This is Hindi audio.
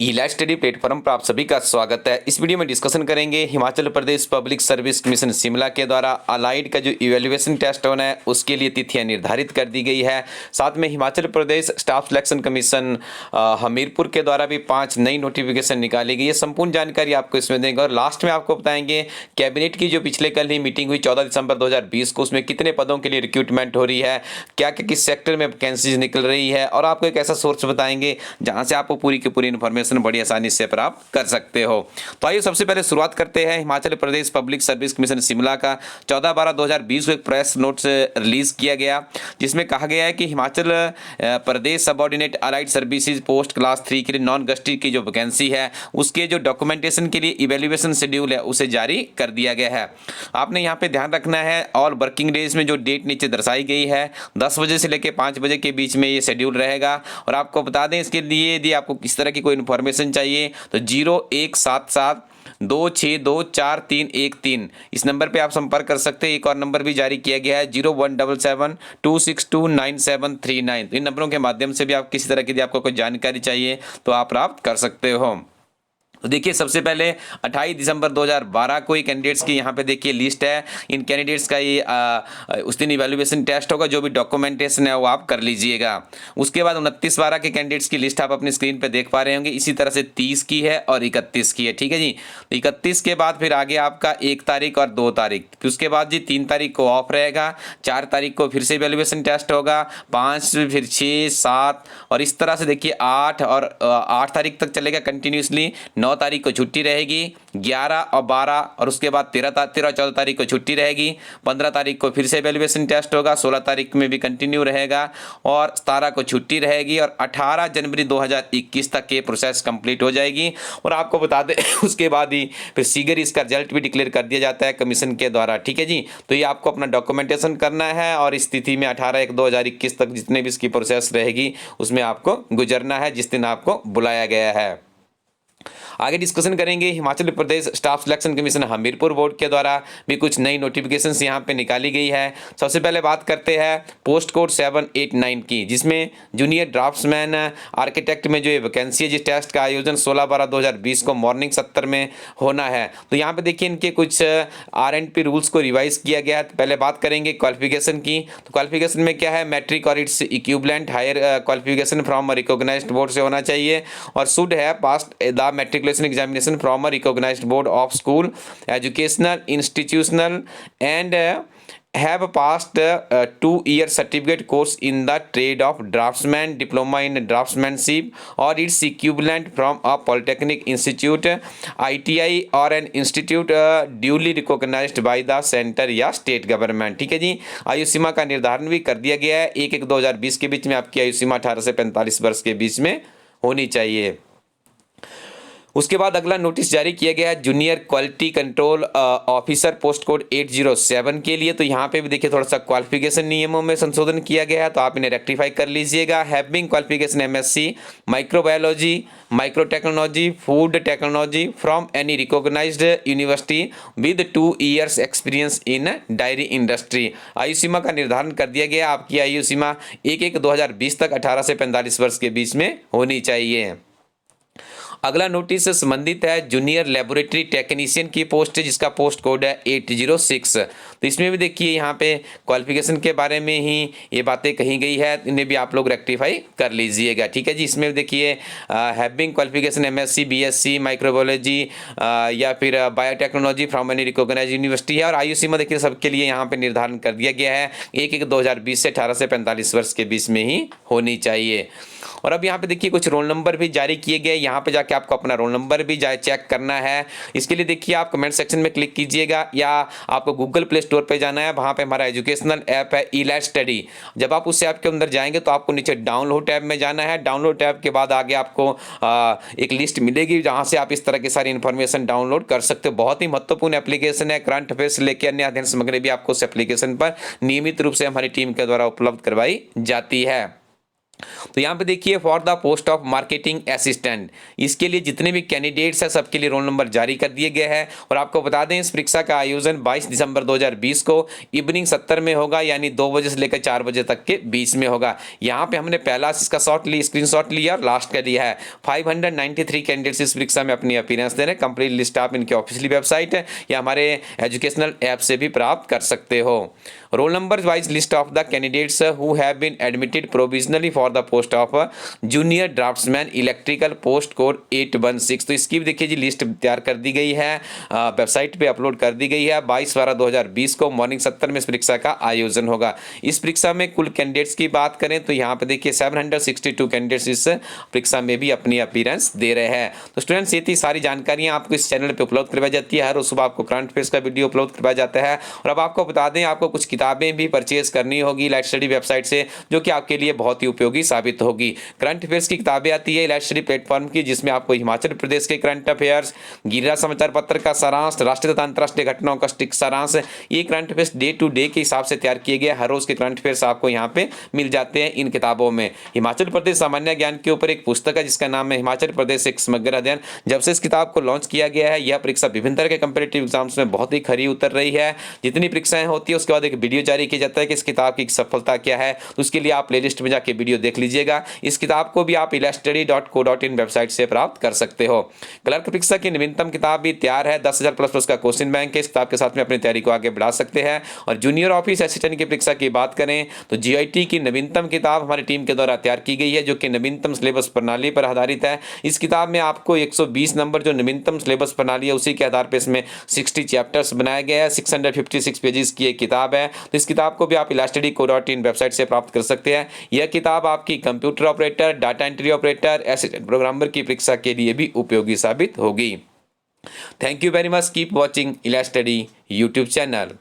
ई-लैट स्टडी प्लेटफॉर्म पर आप सभी का स्वागत है। इस वीडियो में डिस्कशन करेंगे हिमाचल प्रदेश पब्लिक सर्विस कमीशन शिमला के द्वारा अलाइड का जो इवैल्यूएशन टेस्ट होना है उसके लिए तिथियां निर्धारित कर दी गई है। साथ में Himachal Pradesh staff selection commission Hamirpur के द्वारा भी 5 नई नोटिफिकेशन निकाली गई है। संपूर्ण जानकारी आपको इसमें देंगे और लास्ट में आपको बताएंगे कैबिनेट की जो पिछले कल ही मीटिंग हुई 14 दिसंबर 2020 को, उसमें कितने पदों के लिए रिक्रूटमेंट हो रही है, क्या क्या किस सेक्टर में वैकेंसीज निकल रही है, और आपको एक ऐसा सोर्स बताएंगे जहां से आपको पूरी की पूरी इन्फॉर्मेशन बड़ी आसानी से प्राप्त कर सकते हो। तो आइए सबसे पहले शुरुआत करते हैं। Himachal Pradesh public service commission Shimla का 14/12/2020 को एक प्रेस नोट रिलीज किया गया, जिसमें कहा गया है कि Himachal Pradesh subordinate allied services post class 3 के लिए नॉन गस्टिक की जो वैकेंसी है उसके जो डॉक्यूमेंटेशन के लिए इवैल्यूएशन शेड्यूल है उसे जारी कर दिया गया है। आपने यहाँ पे ध्यान रखना है और वर्किंग डेज में जो डेट नीचे दर्शाई गई है 10 बजे से लेकर 5 बजे के बीच में ये शेड्यूल रहेगा। और आपको बता दें इसके लिए यदि आपको किस तरह की कोई इन्फॉर्मेशन चाहिए तो 0177262431 इस नंबर पे आप संपर्क कर सकते हैं। एक और नंबर भी जारी किया गया है 017726297939। तो इन नंबरों के माध्यम से भी आप किसी तरह की यदि आपको कोई जानकारी चाहिए तो आप प्राप्त कर सकते हो। तो देखिए सबसे पहले 28 दिसंबर 2012 को ही कैंडिडेट्स की यहाँ पे देखिए लिस्ट है। इन कैंडिडेट्स का ये उस दिन इवैल्यूएशन टेस्ट होगा, जो भी डॉक्यूमेंटेशन है वो आप कर लीजिएगा। उसके बाद 29/12 के कैंडिडेट्स की लिस्ट आप अपनी स्क्रीन पे देख पा रहे होंगे। इसी तरह से 30 की है और 31 की है, ठीक है जी। तो 31 के बाद फिर आगे आपका 1 तारीख और 2 तारीख, फिर उसके बाद जी 3 तारीख को ऑफ रहेगा, 4 तारीख को फिर से इवैल्यूएशन टेस्ट होगा, 5 फिर 6 7 और इस तरह से देखिए 8 और 8 तारीख तक चलेगा कंटिन्यूसली। 9 तारीख को छुट्टी रहेगी, 11 और 12 और उसके बाद 13 और 14 तारीख को छुट्टी रहेगी। 15 तारीख को फिर से इवैल्यूएशन टेस्ट होगा, 16 तारीख में भी कंटिन्यू रहेगा और 17 को छुट्टी रहेगी और 18 जनवरी 2021 तक ये प्रोसेस कंप्लीट हो जाएगी। और आपको बता दें उसके बाद ही फिर शीघ्र इसका रिजल्ट भी डिक्लेयर कर दिया जाता है कमीशन के द्वारा, ठीक है जी। तो ये आपको अपना डॉक्यूमेंटेशन करना है और इस तिथि में 18/1/2021 तक जितने भी इसकी प्रोसेस रहेगी उसमें आपको गुजरना है जिस दिन आपको बुलाया गया है। आगे डिस्कशन करेंगे Himachal Pradesh staff selection commission Hamirpur board के द्वारा भी कुछ नई नोटिफिकेशंस यहाँ पे निकाली गई है। सबसे पहले बात करते हैं पोस्ट कोड 789 की, जिसमें जूनियर ड्राफ्ट्समैन आर्किटेक्ट में जो ये वैकेंसी है, जिस टेस्ट का आयोजन 16/12/2020 को मॉर्निंग 70 में होना है। तो यहाँ पे देखिए इनके कुछ R&P रूल्स को रिवाइज किया गया है। तो पहले बात करेंगे क्वालिफिकेशन की। तो क्वालिफिकेशन में क्या है, मैट्रिक और it's equivalent higher qualification from recognised board से होना चाहिए और should have passed the matriculation examination from a recognized board of school, educational, institutional and have passed 2-year certificate course in the trade of draftsman, diploma in draftsmanship or its equivalent from a polytechnic institute, ITI or an institute duly recognized by the center या state government, ठीक है जी। आयु सीमा का निर्धारण भी कर दिया गया है। 1/1/2020 के बीच में आपकी आयु सीमा 18 से 45 वर्ष के बीच में होनी चाहिए। उसके बाद अगला नोटिस जारी किया गया है junior quality control officer post code 807 के लिए। तो यहाँ पे भी देखिए थोड़ा सा क्वालिफिकेशन नियमों में संशोधन किया गया है, तो आप इन्हें रेक्टिफाई कर लीजिएगा। Having qualification MSc microbiology, microtechnology, food technology from any recognised university with 2 years experience in dairy industry. आयु सीमा का निर्धारण कर दिया गया। आपकी आयु सीमा 1/1/2020 तक 18 से 45 वर्ष के बीच में होनी चाहिए। अगला नोटिस से संबंधित है जूनियर लेबोरेटरी टेक्नीशियन की पोस्ट है, जिसका पोस्ट कोड है 806। तो इसमें भी देखिए यहाँ पे क्वालिफिकेशन के बारे में ही ये बातें कही गई है, इन्हें भी आप लोग रेक्टिफाई कर लीजिएगा, ठीक है जी। इसमें देखिए having qualification MSc BSc microbiology या फिर biotechnology from any recognised university है। और आयु सीमा देखिए सबके लिए यहाँ पे निर्धारण कर दिया गया है 1/1/2020 से 18 से 45 वर्ष के बीच में ही होनी चाहिए। और अब यहाँ पे देखिए कुछ रोल नंबर भी जारी किए गए, यहाँ पे जाके आपको अपना रोल नंबर भी चेक करना है। इसके लिए देखिए आप कमेंट सेक्शन में क्लिक कीजिएगा या आपको गूगल प्ले स्टोर पे जाना है, वहाँ पे हमारा एजुकेशनल ऐप है ई-लैट स्टडी। जब आप उस ऐप के अंदर जाएंगे तो आपको नीचे डाउनलोड टैब में जाना है। डाउनलोड टैब के बाद आगे आपको एक लिस्ट मिलेगी जहाँ से आप इस तरह की सारी इन्फॉर्मेशन डाउनलोड कर सकते हो। बहुत ही महत्वपूर्ण एप्लीकेशन है, करंट अफेयर से लेकर अन्य अध्ययन सामग्री भी आपको उस एप्लीकेशन पर नियमित रूप से हमारी टीम के द्वारा उपलब्ध करवाई जाती है। तो यहाँ पे देखिए for the post of marketing assistant, इसके लिए जितने भी कैंडिडेट्स हैं सबके लिए रोल नंबर जारी कर दिए गए हैं। और आपको बता दें इस परीक्षा का आयोजन 22 दिसंबर 2020 को इवनिंग 70 में होगा, यानी 2 बजे से लेकर 4 बजे तक के बीच में होगा। यहाँ पे हमने पहला इसका स्क्रीनशॉट लिया और लास्ट का लिया है। 593 कैंडिडेट्स इस परीक्षा में अपनी अपीयरेंस दे रहे हैं। कंप्लीट लिस्ट आप इनके ऑफिशियली वेबसाइट है या हमारे एजुकेशनल ऐप से भी प्राप्त कर सकते हो। Roll number wise list of the candidates who have been admitted provisionally for the post of junior draughtsman electrical, post code 816। तो इसकी भी देखिए जी लिस्ट तैयार कर दी गई है, वेबसाइट पे अपलोड कर दी गई है। 22/12/2020 को मॉर्निंग 70 में इस परीक्षा का आयोजन होगा। इस परीक्षा में कुल कैंडिडेट्स की बात करें तो यहाँ पे देखिए 762 कैंडिडेट्स इस परीक्षा में भी अपनी अपीयरेंस दे रहे हैं। तो स्टूडेंट्स ये थी सारी जानकारियाँ आपको इस चैनल पर उपलब्ध करवाई जाती है। हर रोज सुबह आपको करंट अफेयर्स का वीडियो उपलब्ध करवाया जाता है। और अब आपको बता दें आपको कुछ किताबें भी परचेज करनी होगी इलाइट स्टडी वेबसाइट से, जो कि आपके लिए बहुत ही उपयोगी साबित होगी। करंट अफेयर्स की किताबें आती है इलाइट स्टडी प्लेटफॉर्म की, जिसमें आपको हिमाचल प्रदेश के करंट अफेयर्स, गिरिराज समाचार पत्र का सारांश, राष्ट्रीय तथा अंतर्राष्ट्रीय घटनाओं का स्टिक सारांश, ये current affairs day to day के हिसाब से तैयार किए गए हर रोज के करंट अफेयर्स आपको यहाँ पे मिल जाते हैं इन किताबों में। हिमाचल प्रदेश सामान्य ज्ञान के ऊपर एक पुस्तक है जिसका नाम है हिमाचल प्रदेश एक समग्र अध्ययन। जब से इस किताब को लॉन्च किया गया है यह परीक्षा विभिन्न तरह के कंपेटिटिव एग्जाम्स में बहुत ही खरी उतर रही है। जितनी परीक्षाएं होती है उसके बाद एक वीडियो जारी किया जाता है कि इस किताब की सफलता क्या है, तो उसके लिए आप प्लेलिस्ट में जाके वीडियो देख लीजिएगा। इस किताब को भी आप ilatstudy.co.in वेबसाइट से प्राप्त कर सकते हो। क्लर्क परीक्षा की नवीनतम किताब भी तैयार है, 10,000 प्लस का क्वेश्चन बैंक है। इस किताब के साथ में अपनी तैयारी को आगे बढ़ा सकते हैं। और जूनियर ऑफिस असिस्टेंट की परीक्षा की बात करें तो GIT की नवीनतम किताब हमारी टीम के द्वारा तैयार की गई है, जो कि नवीनतम सिलेबस प्रणाली पर आधारित है। इस किताब में आपको 120 नंबर जो नवीनतम सिलेबस प्रणाली है उसी के आधार पर इसमें 60 चैप्टर्स बनाए गए हैं। 656 पेजेस की एक किताब है। तो इस किताब को भी आप ilatstudy.co.in वेबसाइट से प्राप्त कर सकते हैं। यह किताब आपकी computer operator, data entry operator, assistant programmer की परीक्षा के लिए भी उपयोगी साबित होगी। Thank you very much. Keep watching elite study YouTube channel.